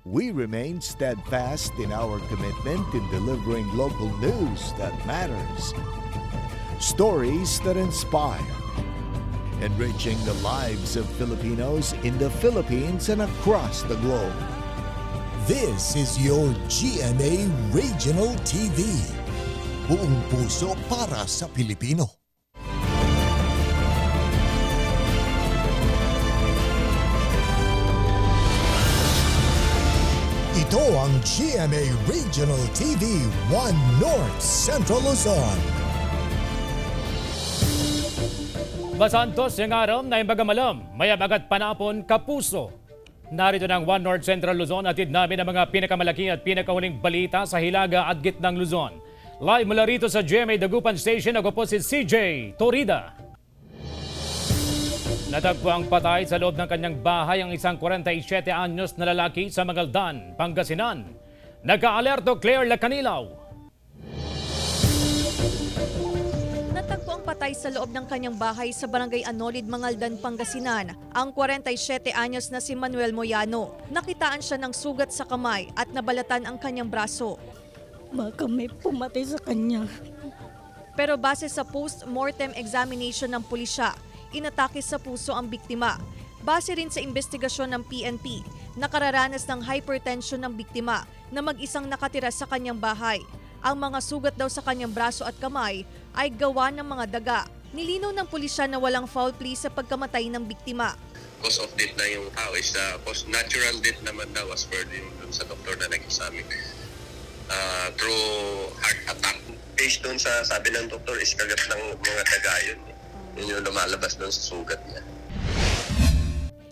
We remain steadfast in our commitment in delivering local news that matters. Stories that inspire. Enriching the lives of Filipinos in the Philippines and across the globe. This is your GMA Regional TV. Buong puso para sa Pilipino. Ito ang GMA Regional TV 1 North Central Luzon. Masantos yung araw na imbagamalam, mayabagat panapon kapuso. Narito ng 1 North Central Luzon, atid namin ang mga pinakamalaki at pinakahuling balita sa Hilaga at Gitnang Luzon. Live mula rito sa GMA Dagupan Station, ako po si CJ Torida. Natagpo ang patay sa loob ng kanyang bahay ang isang 47 anyos na lalaki sa Magaldan, Pangasinan. Nagka-alerto Claire Lacanilaw. Natagpo ang patay sa loob ng kanyang bahay sa Barangay Anolid, Mangaldan, Pangasinan ang 47 anyos na si Manuel Moyano. Nakitaan siya ng sugat sa kamay at nabalatan ang kanyang braso. Baka may pumatay sa kanya. Pero base sa post-mortem examination ng pulisya, inatake sa puso ang biktima. Base rin sa investigasyon ng PNP, nakararanas ng hypertension ng biktima na mag-isang nakatira sa kanyang bahay. Ang mga sugat daw sa kanyang braso at kamay ay gawa ng mga daga. Nilinaw ng pulisya na walang foul play sa pagkamatay ng biktima. Cause of death na yung tao is natural death naman daw as per dun sa doktor na nag-examine. Through heart attack. Based dun sa sabi ng doktor is kagat ng mga daga yun. Yun yung lumalabas doon sa sugat niya.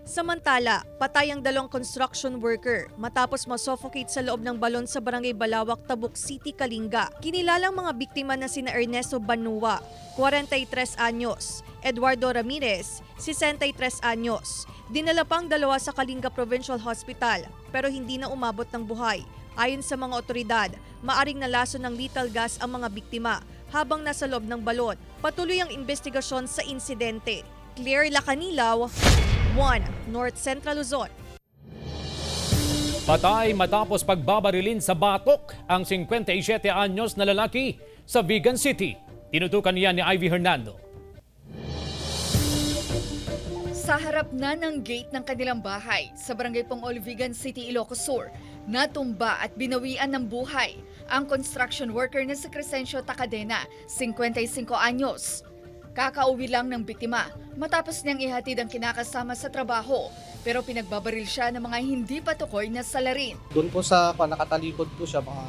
Samantala, patay ang 2 construction worker matapos masuffocate sa loob ng balon sa Barangay Balawak, Tabuk City, Kalinga. Kinilalang mga biktima na sina Ernesto Banua, 43 anyos, Eduardo Ramirez, 63 anyos. Dinala pang 2 sa Kalinga Provincial Hospital pero hindi na umabot ng buhay. Ayon sa mga otoridad, maaring nalaso ng lethal gas ang mga biktima habang nasa loob ng balon. Patuloy ang investigasyon sa insidente. Claire Lacanilaw, 1 North Central Luzon. Patay matapos pagbabarilin sa batok ang 57 anyos na lalaki sa Vigan City. Tinutukan niya ni Ivy Hernando. Sa harap na ng gate ng kanilang bahay sa Barangay Pongol, Vigan City, Ilocos Sur, natumba at binawian ng buhay ang construction worker na si Crescencio Tacadena, 55 anyos. Kakauwi lang ng biktima matapos niyang ihatid ang kinakasama sa trabaho pero pinagbabaril siya ng mga hindi patukoy na salarin. Doon po sa nakatalikod po siya, mga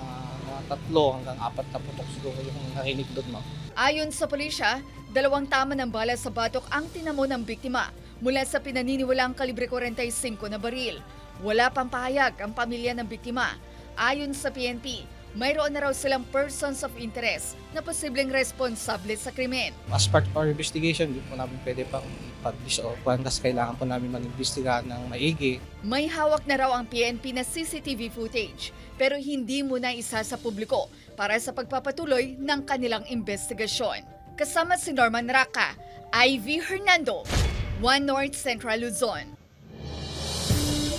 3 hanggang 4 na putok siguro yung narinig doon. Ayon sa pulisya, 2 tama ng bala sa batok ang tinamo ng biktima mula sa pinaniniwalang kalibre 45 na baril. Wala pang pahayag ang pamilya ng biktima. Ayon sa PNP, mayroon na raw silang persons of interest na posibleng responsable sa krimen. As part of our investigation, hindi po namin pwede pang publish o kasi kailangan po namin mag-investiga ng maigi. May hawak na raw ang PNP na CCTV footage pero hindi muna isa sa publiko para sa pagpapatuloy ng kanilang investigasyon. Kasama si Norman Raka, Ivy Hernando, 1 North Central Luzon.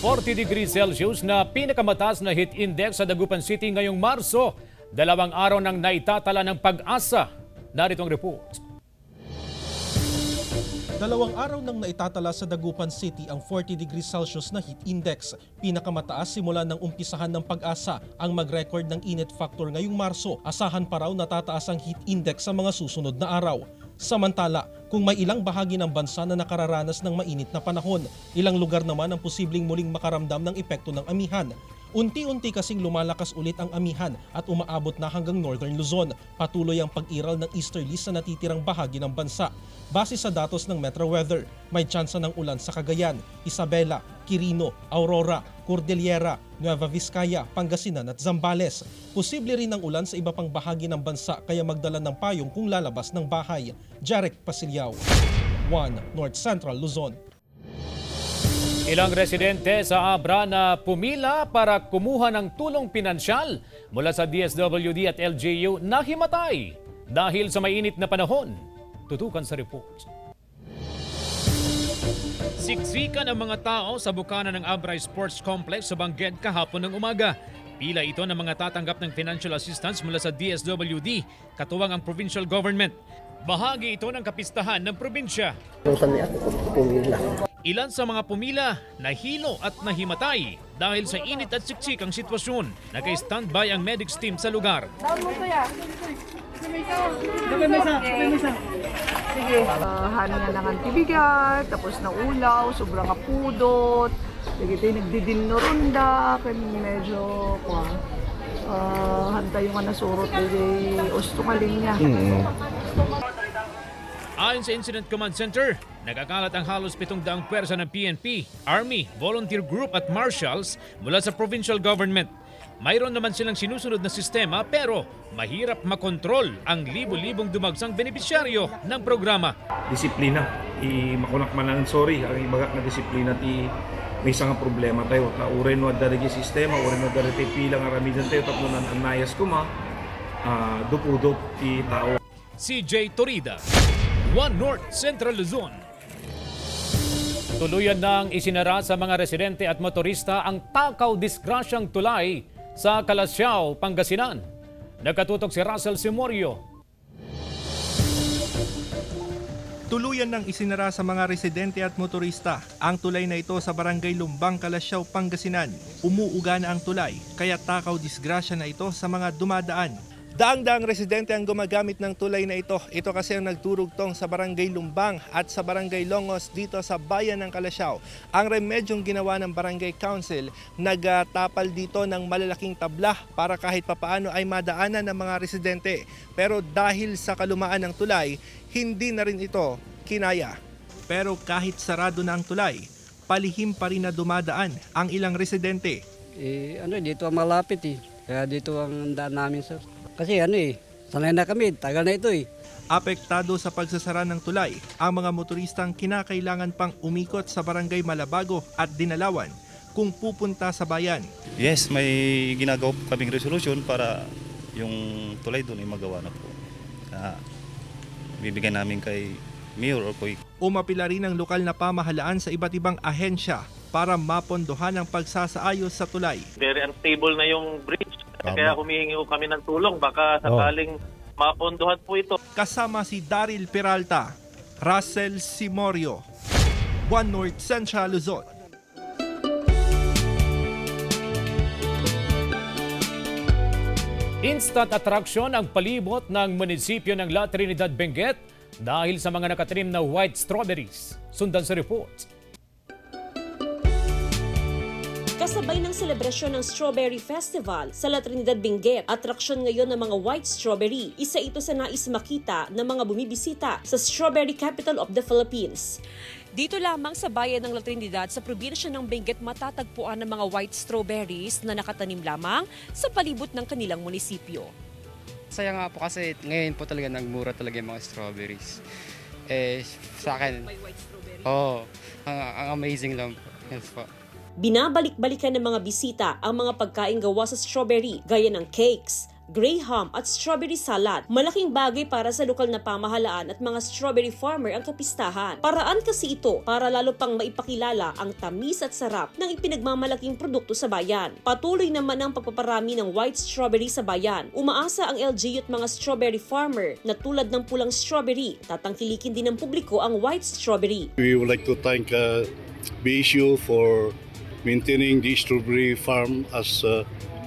40 degrees Celsius na pinakamataas na heat index sa Dagupan City ngayong Marso. 2 araw nang naitatala ng Pag-asa. Narito ang report. 2 araw nang naitatala sa Dagupan City ang 40 degrees Celsius na heat index. Pinakamataas simula ng umpisahan ng Pag-asa ang mag-record ng init factor ngayong Marso. Asahan pa raw natataas ang heat index sa mga susunod na araw. Samantala, kung may ilang bahagi ng bansa na nakararanas ng mainit na panahon, ilang lugar naman ang posibleng muling makaramdam ng epekto ng amihan. Unti-unti kasing lumalakas ulit ang amihan at umaabot na hanggang Northern Luzon. Patuloy ang pag-iral ng easterly sa natitirang bahagi ng bansa. Base sa datos ng Metro Weather, may tsansa ng ulan sa Cagayan, Isabela, Quirino, Aurora, Cordillera, Nueva Vizcaya, Pangasinan at Zambales. Posible rin ang ulan sa iba pang bahagi ng bansa kaya magdala ng payong kung lalabas ng bahay. Jarek Pasilyao, 1 North Central Luzon. Ilang residente sa Abra na pumila para kumuha ng tulong pinansyal mula sa DSWD at LGU nahimatay dahil sa mainit na panahon. Tutukan sa report. Siksikan ang mga tao sa bukana ng Abra Sports Complex sa Benguet kahapon ng umaga. Pila ito ng mga tatanggap ng financial assistance mula sa DSWD, katuwang ang provincial government. Bahagi ito ng kapistahan ng probinsya. Ilan sa mga pumila nahilo at nahimatay dahil sa init at siksikang sitwasyon. Naka-standby ang medics team sa lugar. Hani na ng antibigat, tapos na ulaw, sobrang kapudot. Sige tayo nagdidil no ronda, kaya medyo hantay yung nasurot dili ustukalin niya. Ayon sa Incident Command Center, nagkakalat ang halos 700 pwersa ng PNP, Army, Volunteer Group at Marshals mula sa provincial government. Mayroon naman silang sinusunod na sistema pero mahirap makontrol ang libo-libong dumagsang benepisyaryo ng programa. Disiplina, makunak man lang sorry, ang ibagak na disiplina ti may isang problema tayo. Uren no dari sistema, uren no dari pilang aramidan tayo tapos nan anayas ko dupudop ti tao. CJ Torida, One North Central Luzon. Tuluyan nang isinara sa mga residente at motorista ang takaw disgrasyang tulay sa Calasiao, Pangasinan. Nagkatutok si Russell Simorio. Tuluyan nang isinara sa mga residente at motorista ang tulay na ito sa Barangay Lumbang, Calasiao, Pangasinan. Umuuga na ang tulay kaya takaw disgrasya na ito sa mga dumadaan. Daang-daang residente ang gumagamit ng tulay na ito. Ito kasi ang nagturugtong sa Barangay Lumbang at sa Barangay Longos dito sa bayan ng Calasiao. Ang remedyong ginawa ng Barangay Council, nagtapal dito ng malalaking tabla para kahit papaano ay madaanan ng mga residente. Pero dahil sa kalumaan ng tulay, hindi na rin ito kinaya. Pero kahit sarado na ang tulay, palihim pa rin na dumadaan ang ilang residente. Dito ang malapit Kaya dito ang daan namin, sir. Kasi sanay na kami, tagal na ito Apektado sa pagsasara ng tulay ang mga motoristang kinakailangan pang umikot sa Barangay Malabago at Dinalawan kung pupunta sa bayan. Yes, may ginagawa kaming resolution para yung tulay doon ay magawa na po. Bibigyan namin kay Mayor or Koy. Umapila rin ang lokal na pamahalaan sa iba't ibang ahensya para mapondohan ang pagsasaayos sa tulay. Very unstable na yung bridge. Kaya humihingi kami ng tulong. Baka sakaling mapondohan po ito. Kasama si Daryl Peralta, Russell Simorio, One North Central Luzon. Instant attraction ang palibot ng munisipyo ng La Trinidad, Benguet dahil sa mga nakatanim na white strawberries. Sundan sa report. Kasabay ng selebrasyon ng Strawberry Festival sa La Trinidad, Benguet, atraksyon ngayon ng mga white strawberry. Isa ito sa nais makita ng mga bumibisita sa Strawberry Capital of the Philippines. Dito lamang sa bayan ng La Trinidad sa probinsya ng Benguet matatagpuan ng mga white strawberries na nakatanim lamang sa palibot ng kanilang munisipyo. Saya nga po kasi ngayon po talaga nagmura talaga yung mga strawberries. Sa akin, may white strawberry? Ang amazing lang po. Yes po. Binabalik-balikan ng mga bisita ang mga pagkain gawa sa strawberry gaya ng cakes, graham at strawberry salad. Malaking bagay para sa lokal na pamahalaan at mga strawberry farmer ang kapistahan. Paraan kasi ito para lalo pang maipakilala ang tamis at sarap ng ipinagmamalaking produkto sa bayan. Patuloy naman ang pagpaparami ng white strawberry sa bayan. Umaasa ang LGU at mga strawberry farmer na tulad ng pulang strawberry, tatangkilikin din ng publiko ang white strawberry. We would like to thank BSU for maintaining the strawberry farm as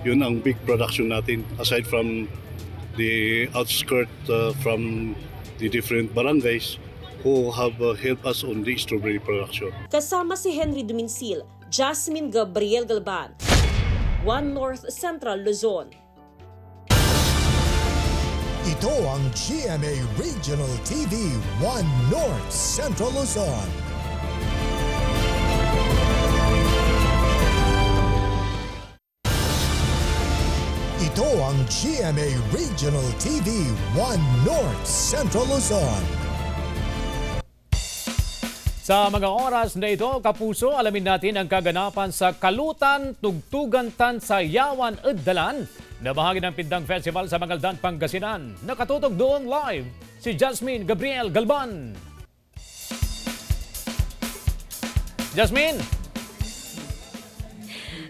yun ang big production natin aside from the outskirts from the different barangays who have helped us on the strawberry production. Kasama si Henry Duminsil, Jasmine Gabriel Galban, One North Central Luzon. Ito ang GMA Regional TV One North Central Luzon. Ito ang GMA Regional TV One North Central Luzon. Sa mga oras na ito, kapuso, alamin natin ang kaganapan sa Kalutan, Tugtugan Tan sa Yawan Uddalan na bahagi ng Pindang Festival sa Mangaldan, Pangasinan. Nakatutok doon live si Jasmine Gabriel Galban. Jasmine!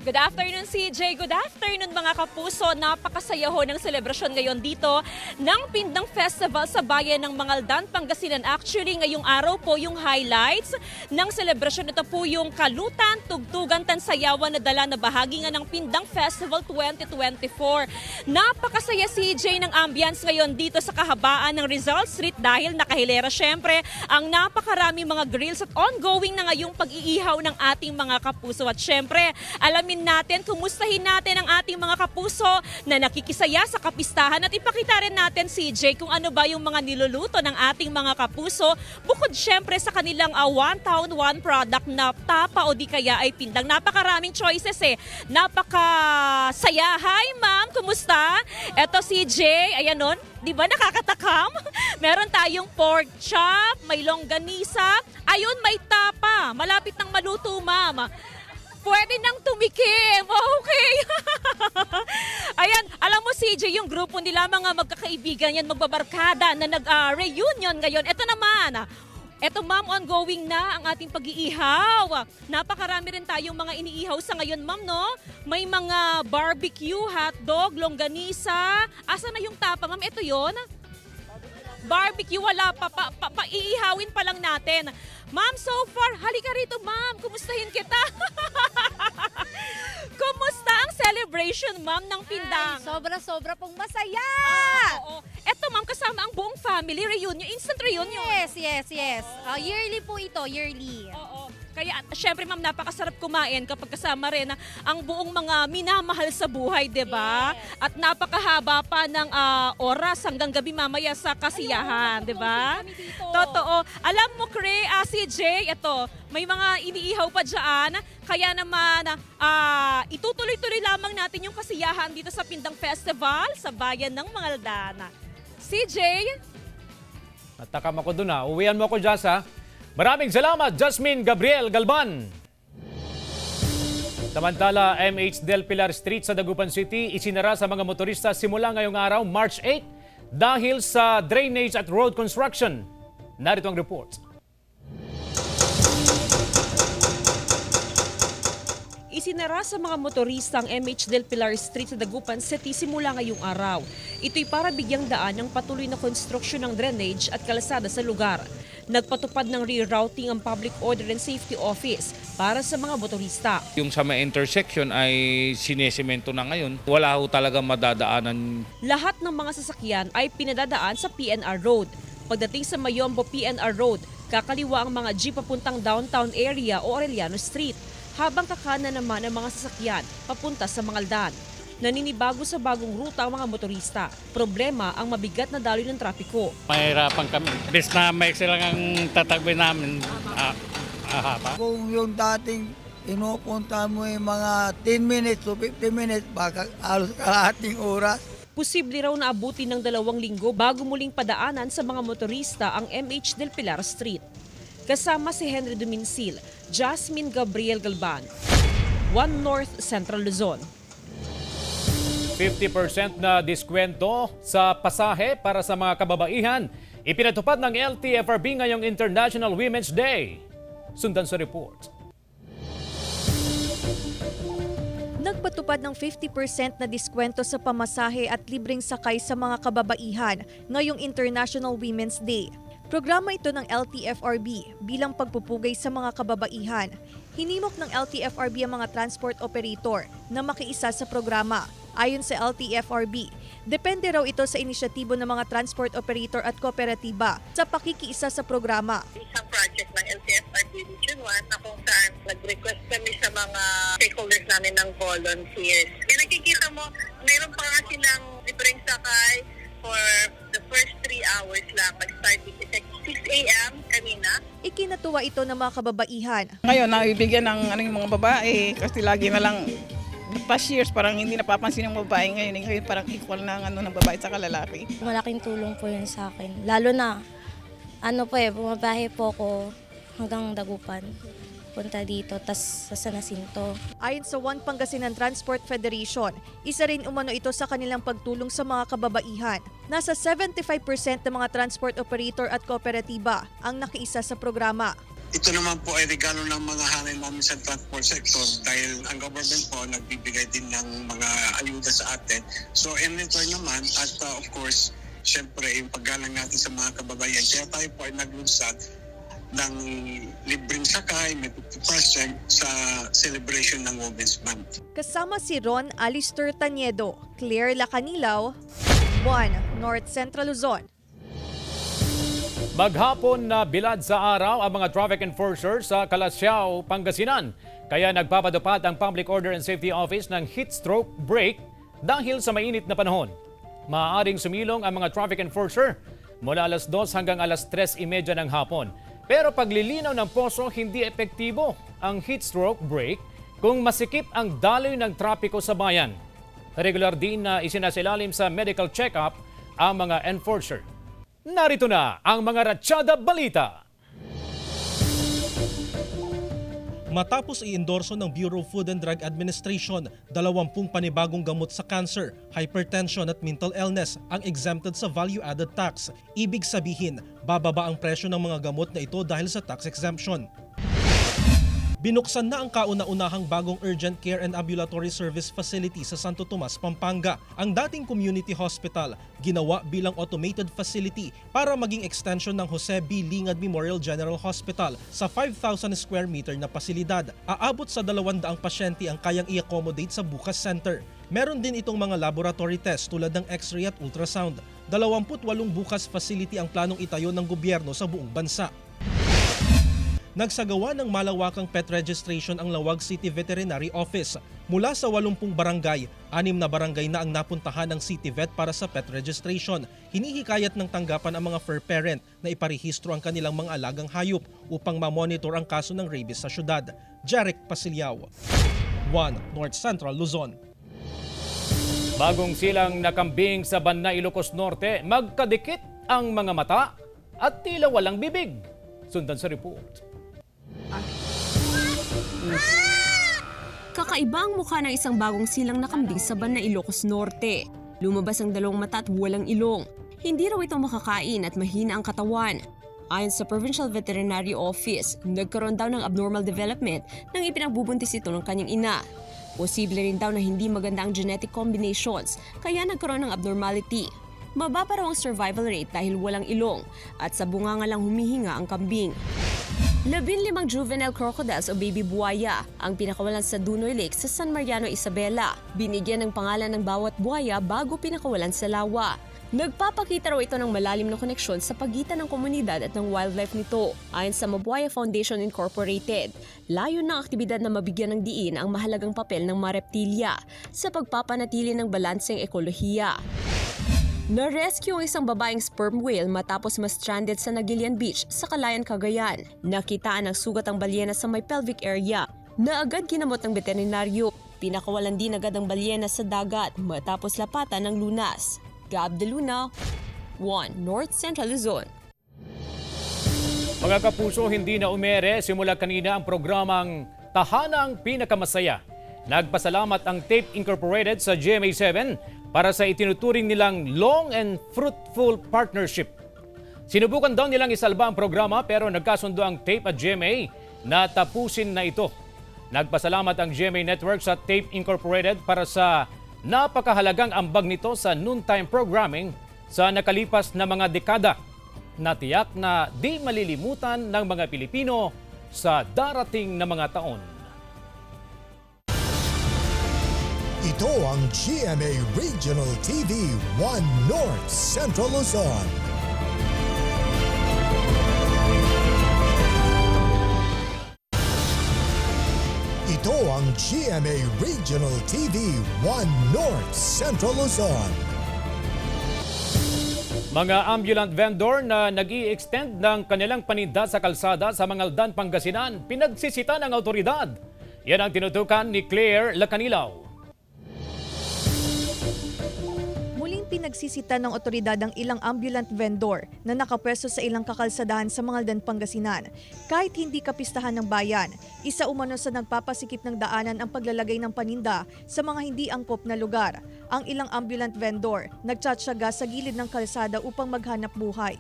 Good afternoon, CJ. Good afternoon, mga kapuso. Napakasaya ho ng selebrasyon ngayon dito ng Pindang Festival sa bayan ng Mangaldan, Pangasinan. Actually, ngayong araw po yung highlights ng selebrasyon. Ito po yung kalutan, tugtugan, tansayawan na dala na bahagi nga ng Pindang Festival 2024. Napakasaya, CJ, ng ambience ngayon dito sa kahabaan ng Rizal Street dahil nakahilera syempre ang napakarami mga grills at ongoing na ngayong pag-iihaw ng ating mga kapuso. At syempre, alamin natin, kumustahin natin ang ating mga kapuso na nakikisaya sa kapistahan at ipakita rin natin, CJ, kung ano ba yung mga niluluto ng ating mga kapuso bukod syempre sa kanilang one town, one product na tapa o di kaya ay pindang. Napakaraming choices napakasaya. Hi ma'am, kumusta? Eto CJ, ayan nun, di ba nakakatakam? Meron tayong pork chop, may longganisa, ayun may tapa, malapit nang maluto ma'am. Pwede nang tumikim. Okay. Ayan, alam mo CJ, yung grupo nila, mga magkakaibigan yan, magbabarkada na nag-reunion ngayon. Ito naman, eto ma'am, ongoing na ang ating pag-iihaw. Napakarami rin tayong mga iniihaw sa ngayon ma'am, no? May mga barbecue, hotdog, longganisa. Asa na yung tapa ma'am? Ito yon. Barbecue, wala pa, iihawin pa lang natin. Ma'am, so far, halika rito ma'am, kumustahin kita. Kumusta ang celebration ma'am ng Pindang? Sobra-sobra pong masaya! Oo. Eto ma'am, kasama ang buong family, reunion, instant reunion. Yes. Yearly po ito, yearly. Oo. Kaya syempre ma'am, napakasarap kumain kapag kasama rin ang buong mga minamahal sa buhay, 'di ba? Yes. At napakahaba pa ng oras hanggang gabi mamaya sa kasiyahan, 'di ba? Totoo. Alam mo, CJ, ito, may mga iniihaw pa diyan, kaya naman itutuloy-tuloy lamang natin yung kasiyahan dito sa Pindang Festival sa bayan ng Mangaldan. CJ, natakam ako doon uwian mo ako dyan Maraming salamat, Jasmine Gabriel Galban. Samantala, MH Del Pilar Street sa Dagupan City isinara sa mga motorista simula ngayong araw, March 8, dahil sa drainage at road construction. Narito ang report. Isinara sa mga motorista ang MH Del Pilar Street sa Dagupan City simula ngayong araw. Ito'y para bigyang daan ng patuloy na konstruksyon ng drainage at kalsada sa lugar. Nagpatupad ng rerouting ang Public Order and Safety Office para sa mga motorista. Yung sa may intersection ay sinesemento na ngayon. Wala ho talaga madadaanan. Lahat ng mga sasakyan ay pinadadaan sa PNR Road. Pagdating sa Mayombo PNR Road, kakaliwa ang mga jeep papuntang downtown area o Aureliano Street, habang kakanan naman ang mga sasakyan papunta sa Mangaldan. Naninibago sa bagong ruta ang mga motorista. Problema ang mabigat na daloy ng trapiko. Mahirapan kami. Bis na may lang ang tatagbi namin. Kung yung dating inupunta mo yung mga 10 minutes to 15 minutes, baka alos kalahating oras. Posible raw na abutin ng 2 linggo bago muling padaanan sa mga motorista ang MH Del Pilar Street. Kasama si Henry Duminsil, Jasmine Gabriel Galban, One North Central Luzon. 50% na diskwento sa pasahe para sa mga kababaihan. Ipinatupad ng LTFRB ngayong International Women's Day. Sundan sa report. Nagpatupad ng 50% na diskwento sa pamasahe at libreng sakay sa mga kababaihan ngayong International Women's Day. Programa ito ng LTFRB bilang pagpupugay sa mga kababaihan. Hinimok ng LTFRB ang mga transport operator na makiisa sa programa. Ayon sa LTFRB, depende raw ito sa inisyatibo ng mga transport operator at kooperatiba sa pakikiisa sa programa. Isang project ng LTFRB Region 1 na kung saan nag-request kami sa mga stakeholders namin ng volunteers. Kaya nakikita mo, mayroon pa nga silang libreng sakay for the first 3 hours lang. Mag-start with 6 a.m. kanina. Ikinatuwa ito ng mga kababaihan. Ngayon, naibigyan ng yung mga babae kasi lagi na lang past years parang hindi napapansin ng babae ngayon parang equal na ng babae sa lalaki. Malaking tulong po yun sa akin. Lalo na, bumabahe po ako hanggang Dagupan. Punta dito, tas sa San Jacinto. Ayon sa One Pangasinan Transport Federation, isa rin umano ito sa kanilang pagtulong sa mga kababaihan. Nasa 75% ng mga transport operator at kooperatiba ang nakiisa sa programa. Ito naman po ay regalo ng mga hanay namin sa transport sector dahil ang government po nagbibigay din ng mga ayuda sa atin. So in return naman at of course, syempre yung paggalang natin sa mga kababayan. Kaya tayo po ay naglunsad ng libreng sakay, may 50% sa celebration ng Women's Month. Kasama si Ron Alister Taniedo, Claire Lacanilaw, 1 North Central Luzon. Maghapon na bilad sa araw ang mga traffic enforcers sa Calasiao, Pangasinan. Kaya nagpapadupad ang Public Order and Safety Office ng heat stroke break dahil sa mainit na panahon. Maaaring sumilong ang mga traffic enforcer mula alas 2 hanggang alas 3:30 ng hapon. Pero paglilinaw ng poso, hindi epektibo ang heat stroke break kung masikip ang daloy ng trapiko sa bayan. Regular din na isinasilalim sa medical check-up ang mga enforcer. Narito na ang mga Ratsyada Balita. Matapos i-endorso ng Bureau of Food and Drug Administration, 20 panibagong gamot sa cancer, hypertension at mental illness ang exempted sa value-added tax. Ibig sabihin, bababa ang presyo ng mga gamot na ito dahil sa tax exemption. Binuksan na ang kauna-unahang bagong urgent care and ambulatory service facility sa Santo Tomas, Pampanga. Ang dating community hospital, ginawa bilang automated facility para maging extension ng Jose B. Lingad Memorial General Hospital sa 5,000 square meter na pasilidad. Aabot sa 200 pasyente ang kayang i-accommodate sa Bukas Center. Meron din itong mga laboratory test tulad ng X-ray at ultrasound. 28 Bukas facility ang planong itayo ng gobyerno sa buong bansa. Nagsagawa ng malawakang pet registration ang Lawag City Veterinary Office. Mula sa 80 barangay, 6 na barangay na ang napuntahan ng City Vet para sa pet registration. Hinihikayat ng tanggapan ang mga fur parent na iparehistro ang kanilang mga alagang hayop upang ma-monitor ang kaso ng rabies sa syudad. Jarek Pasilyao, 1 North Central Luzon. Bagong silang nakambing sa Banna, Ilocos Norte, magkadikit ang mga mata at tila walang bibig. Sundan sa report. Kakaiba ang mukha ng isang bagong silang nakambing sa Banna, Ilocos Norte. Lumabas ang dalawang mata at walang ilong. Hindi raw ito makakain at mahina ang katawan. Ayon sa Provincial Veterinary Office, nagkaroon daw ng abnormal development nang ipinagbubuntis ito ng kanyang ina. Posible rin daw na hindi maganda ang genetic combinations, kaya nagkaroon ng abnormality. Mababa raw ang survival rate dahil walang ilong at sa bunganga lang humihinga ang kambing. 15 juvenile crocodiles o baby buwaya ang pinakawalan sa Dunoy Lake sa San Mariano, Isabela. Binigyan ng pangalan ng bawat buwaya bago pinakawalan sa lawa. Nagpapakita raw ito ng malalim na koneksyon sa pagitan ng komunidad at ng wildlife nito. Ayon sa Mabuaya Foundation Incorporated, layo ng aktibidad na mabigyan ng diin ang mahalagang papel ng mga reptilya sa pagpapanatili ng balanseng ekolohiya. Na-rescue ang isang babaeng sperm whale matapos ma-stranded sa Nagilian Beach sa Calayan, Cagayan. Nakitaan ng sugat ang balyena sa may pelvic area na agad ginamot ng veterinaryo. Pinakawalan din agad ang balyena sa dagat matapos lapatan ng lunas. Gab de Luna, 1 North Central Luzon. Mga kapuso, hindi na umere simula kanina ang programang Tahanang Pinakamasaya. Nagpasalamat ang Tape Incorporated sa GMA7 para sa itinuturing nilang long and fruitful partnership. Sinubukan daw nilang isalba ang programa pero nagkasundo ang Tape at GMA na tapusin na ito. Nagpasalamat ang GMA Network sa Tape Incorporated para sa napakahalagang ambag nito sa noontime programming sa nakalipas na mga dekada. Natiyak na di malilimutan ng mga Pilipino sa darating na mga taon. Ito ang GMA Regional TV 1 North Central Luzon. Ito ang GMA Regional TV 1 North Central Luzon. Mga ambulant vendor na nag-i-extend ng kanilang paninda sa kalsada sa Mangaldan, Pangasinan, pinagsisita ng autoridad. Yan ang tinutukan ni Claire Lacanilaw. Pinagsisita ng otoridad ang ilang ambulant vendor na nakapwesto sa ilang kakalsadahan sa Mangaldan, Pangasinan. Kahit hindi kapistahan ng bayan, isa umano sa nagpapasikip ng daanan ang paglalagay ng paninda sa mga hindi angkop na lugar. Ang ilang ambulant vendor nagtsatsaga sa gilid ng kalsada upang maghanap buhay.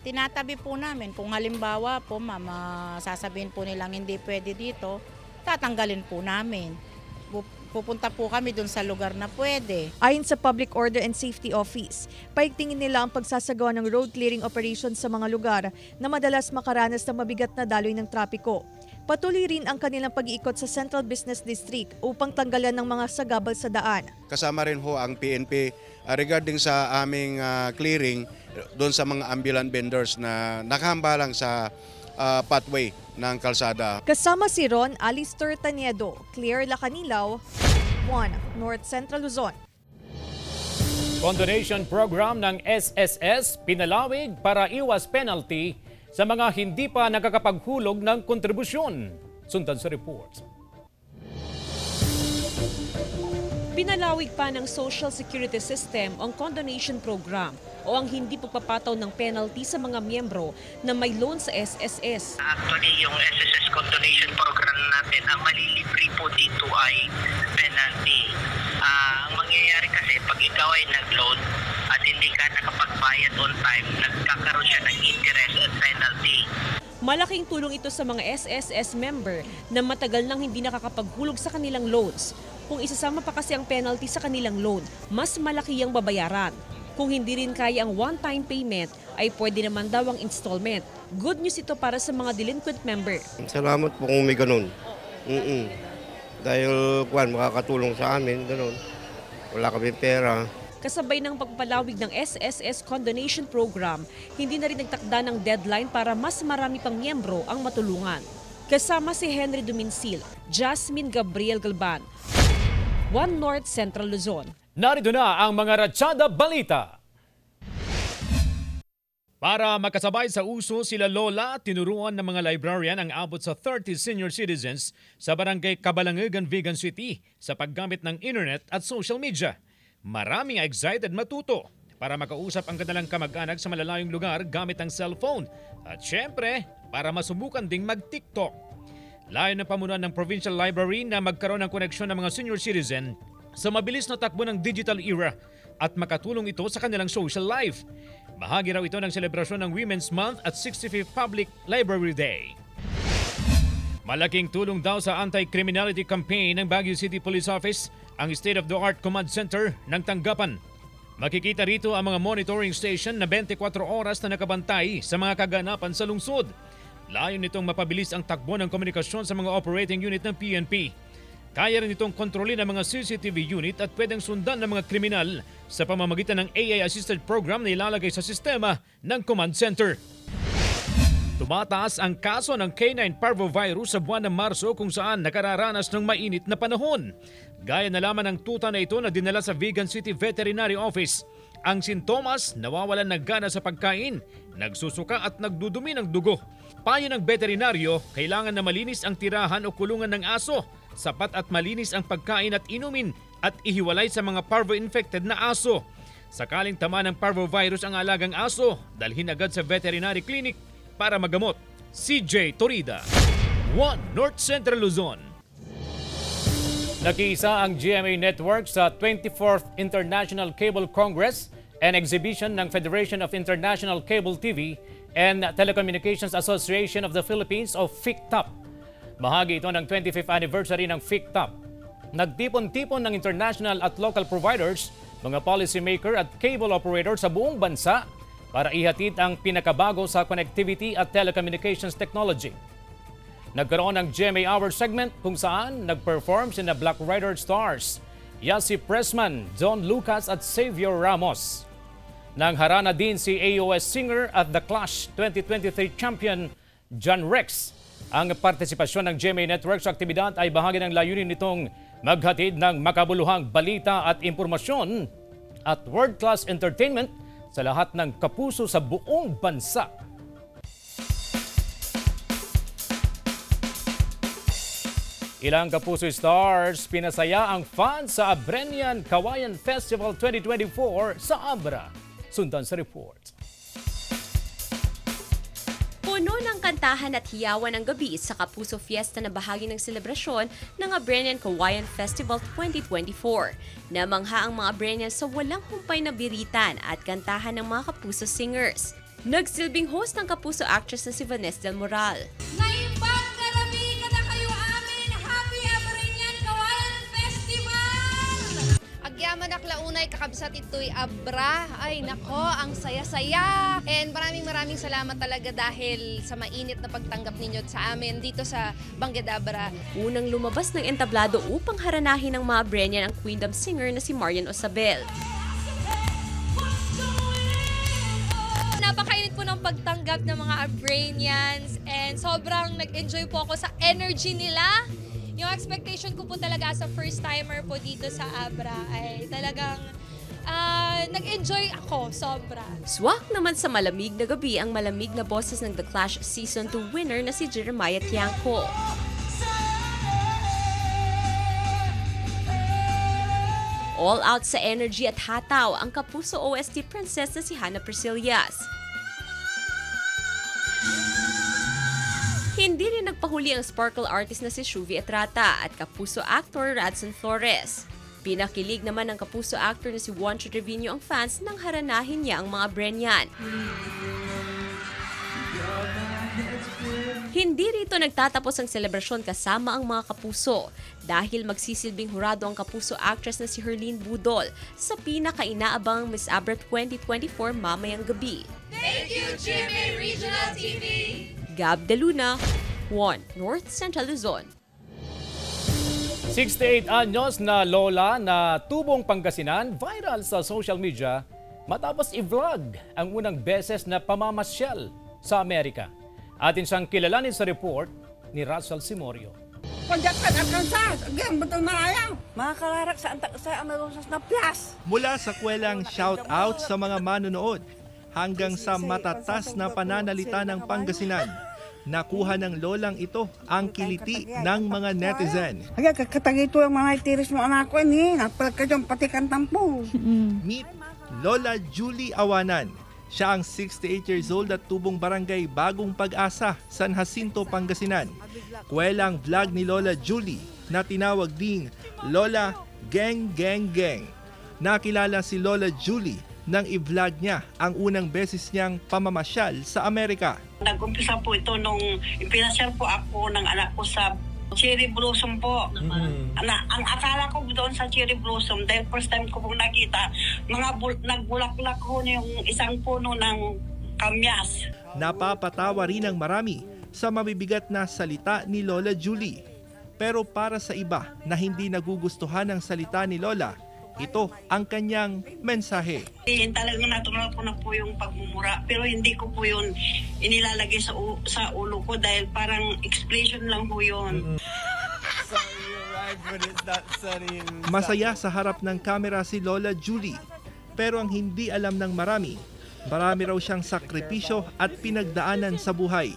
Tinatabi po namin. Kung halimbawa po, sasabihin po nilang hindi pwede dito, tatanggalin po namin. Pupunta po kami dun sa lugar na pwede. Ayon sa Public Order and Safety Office, paigtingin nila ang pagsasagawa ng road clearing operations sa mga lugar na madalas makaranas ng mabigat na daloy ng trapiko. Patuloy rin ang kanilang pag-iikot sa Central Business District upang tanggalan ng mga sagabal sa daan. Kasama rin ho ang PNP regarding sa aming clearing doon sa mga ambulant vendors na nakahambalang sa pathway ng kalsada. Kasama si Ron Alistair Taniedo, Claire Lacanilaw, 1 North Central Luzon. Condonation program ng SSS pinalawig para iwas penalty sa mga hindi pa nakakapaghulog ng kontribusyon. Sundan sa report. Pinalawig pa ng Social Security System ang condonation program o ang hindi pagpapataw ng penalty sa mga miyembro na may loan sa SSS. Actually, yung SSS condonation program natin, ang malilibre po dito ay penalty. Ang mangyayari kasi, pag ikaw ay nag-loan at hindi ka nakapagbayad on time, nagkakaroon siya ng interest at penalty. Malaking tulong ito sa mga SSS member na matagal nang hindi nakakapaghulog sa kanilang loans. Kung isasama pa kasi ang penalty sa kanilang loan, mas malaki ang babayaran. Kung hindi rin kaya ang one-time payment, ay pwede naman daw ang installment. Good news ito para sa mga delinquent member. Salamat po kung may ganun. Dahil makakatulong sa amin, ganun. Wala kami pera. Kasabay ng pagpapalawig ng SSS condonation program, hindi na rin nagtakda ng deadline para mas marami pang miyembro ang matulungan. Kasama si Henry Duminsil, Jasmine Gabriel Galban, 1 North Central Luzon. Narito na ang mga Ratsyada Balita. Para makasabay sa uso, sila Lola tinuruan ng mga librarian ang abot sa 30 senior citizens sa Barangay Cabalanguegan, Vigan City sa paggamit ng internet at social media. Maraming excited matuto para makausap ang kanilang kamag-anak sa malalayong lugar gamit ang cellphone. At syempre, para masubukan ding mag-TikTok. Layo ng pamunuan ng Provincial Library na magkaroon ng koneksyon ng mga senior citizen sa mabilis na takbo ng digital era at makatulong ito sa kanilang social life. Bahagi raw ito ng selebrasyon ng Women's Month at 65th Public Library Day. Malaking tulong daw sa anti-criminality campaign ng Baguio City Police Office ang state-of-the-art command center ng tanggapan. Makikita rito ang mga monitoring station na 24 oras na nakabantay sa mga kaganapan sa lungsod. Layon nitong mapabilis ang takbo ng komunikasyon sa mga operating unit ng PNP. Kaya rin itong kontrolin ang mga CCTV unit at pwedeng sundan ng mga kriminal sa pamamagitan ng AI-assisted program na ilalagay sa sistema ng command center. Tumataas ang kaso ng canine parvovirus sa buwan ng Marso kung saan nakararanas ng mainit na panahon. Gaya na lamang ng tuta na ito na dinala sa Vigan City Veterinary Office. Ang sintomas, nawawalan ng gana sa pagkain, nagsusuka at nagdudumi ng dugo. Payo ng veterinaryo, kailangan na malinis ang tirahan o kulungan ng aso, sapat at malinis ang pagkain at inumin at ihiwalay sa mga parvo-infected na aso. Sakaling tama ng parvovirus ang alagang aso, dalhin agad sa veterinary clinic para magamot. CJ Torida, 1 North Central Luzon. Nakiisa ang GMA Network sa 24th International Cable Congress and Exhibition ng Federation of International Cable TV and Telecommunications Association of the Philippines o FICTAP. Bahagi ito ng 25th anniversary ng FICTAP. Nagtipon-tipon ng international at local providers, mga policymaker at cable operator sa buong bansa para ihatid ang pinakabago sa connectivity at telecommunications technology. Nagkaroon ng GMA Hour segment kung saan nag-perform sina Black Rider Stars, Yasi Pressman, John Lucas at Xavier Ramos. Nangharana din si AOS singer at The Clash 2023 champion John Rex. Ang partisipasyon ng GMA Network sa aktibidad ay bahagi ng layunin nitong maghatid ng makabuluhang balita at impormasyon at world-class entertainment sa lahat ng kapuso sa buong bansa. Ilang Kapuso Stars pinasaya ang fans sa Abrenian Kawayan Festival 2024 sa Abra. Sundan sa report. Puno ng kantahan at hiyawan ang gabi sa Kapuso Fiesta na bahagi ng selebrasyon ng Abrenian Kawayan Festival 2024. Namangha ang mga Abrenian sa walang humpay na biritan at kantahan ng mga Kapuso singers. Nagsilbing host ng Kapuso actress na si Vanessa Del Moral. Naimbang garabi ka na kayo amin! Happy Abriñan Kawayan Festival! Agyaman aklaunay kakabsat ito'y abra. Ay nako, ang saya-saya. And maraming salamat talaga dahil sa mainit na pagtanggap ninyo sa amin dito sa Banggedabra. Unang lumabas ng entablado upang haranahin ng mga Abriñan ang Queendom singer na si Marian Osabel. Napakainit po ng pagtanggap ng mga Abriñans and sobrang nag-enjoy po ako sa energy nila. Yung expectation ko po talaga sa first timer po dito sa Abra ay talagang nag-enjoy ako sobra. Swak naman sa malamig na gabi ang malamig na boses ng The Clash Season 2 winner na si Jeremiah Tiangco. All out sa energy at hataw ang Kapuso OST princess na si Hannah Persillas. Hindi rin nagpahuli ang sparkle artist na si Shuvi Etrata at Kapuso actor Radson Flores. Pinakilig naman ng Kapuso actor na si Juan Trevino ang fans nang haranahin niya ang mga Abriñan. Hindi rito nagtatapos ang selebrasyon kasama ang mga Kapuso dahil magsisilbing hurado ang Kapuso actress na si Herline Budol sa pinaka-inaabang Miss Abra 2024 mamayang gabi. Thank you, GMA Regional TV! Gab De Luna, 1 North Central Luzon. 68 anyos na lola na tubong Pangasinan viral sa social media matapos i-vlog ang unang beses na pamamasyal sa Amerika. Atin siyang kilalanin sa report ni Russell Simorio. Mula sa kwelang shout-out sa mga manonood hanggang sa matatas na pananalita ng Pangasinan, nakuha ng lolang ito ang kiliti ng mga netizen. Kakatagito ang mga itiris mo anak ko ni, napalagkadyong pati kantang po. Meet Lola Julie Awanan. Siya ang 68 years old at tubong barangay Bagong Pag-asa, San Jacinto, Pangasinan. Kwelang vlog ni Lola Julie na tinawag ding Lola Gang Gang Gang. Nakilala si Lola Julie nang i-vlog niya ang unang beses niyang pamamasyal sa Amerika. Nag-umpisa po ito nung ipinasyal po ako ng anak ko sa Cherry Blossom po. Ang akala ko doon sa Cherry Blossom, dahil first time ko pong nakita, nagbulaklak ho yung isang puno ng kamyas. Napapatawa rin ang marami sa mabibigat na salita ni Lola Julie. Pero para sa iba na hindi nagugustuhan ang salita ni Lola, ito ang kanyang mensahe. Talagang natural ko na po yung pagmumura, pero hindi ko po yun inilalagay sa ulo ko dahil parang expression lang po yun. Masaya sa harap ng kamera si Lola Julie, pero ang hindi alam ng marami raw siyang sakripisyo at pinagdaanan sa buhay.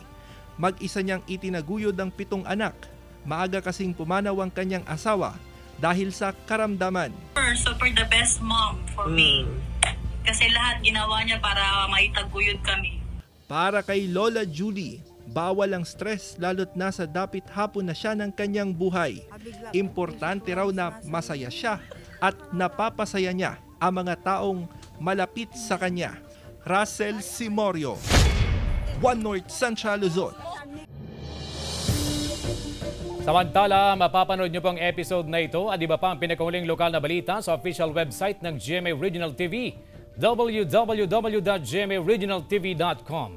Mag-isa niyang itinaguyod ang 7 anak. Maaga kasing pumanaw ang kanyang asawa dahil sa karamdaman. Super the best mom for me. Kasi lahat ginawa niya para maitaguyod kami. Para kay Lola Julie, bawal ang stress lalo't nasa dapit hapon na siya ng kanyang buhay. Importante raw na masaya siya at napapasaya niya ang mga taong malapit sa kanya. Russell Simorio, 1 North Central Luzon. Samantala, mapapanood niyo pong episode na ito at iba pa ang pinakahuling lokal na balita sa official website ng GMA Regional TV, www.gmaregionaltv.com.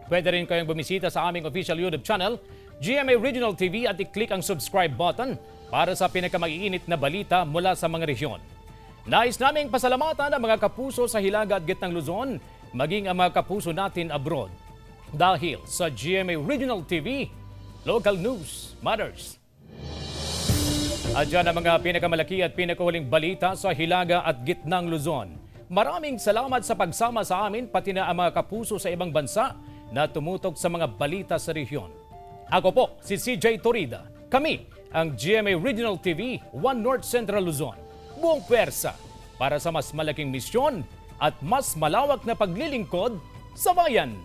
Pwede rin kayong bumisita sa aming official YouTube channel, GMA Regional TV, at i-click ang subscribe button para sa pinakamaiinit na balita mula sa mga rehiyon. Nais naming pasalamatan ang mga kapuso sa Hilaga at Gitnang Luzon, maging ang mga kapuso natin abroad. Dahil sa GMA Regional TV, local news matters. At dyan ang mga pinakamalaki at pinakahuling balita sa Hilaga at Gitnang Luzon. Maraming salamat sa pagsama sa amin, pati na ang mga kapuso sa ibang bansa na tumutok sa mga balita sa rehiyon. Ako po si CJ Torida. Kami ang GMA Regional TV 1 North Central Luzon. Buong pwersa para sa mas malaking misyon at mas malawak na paglilingkod sa bayan.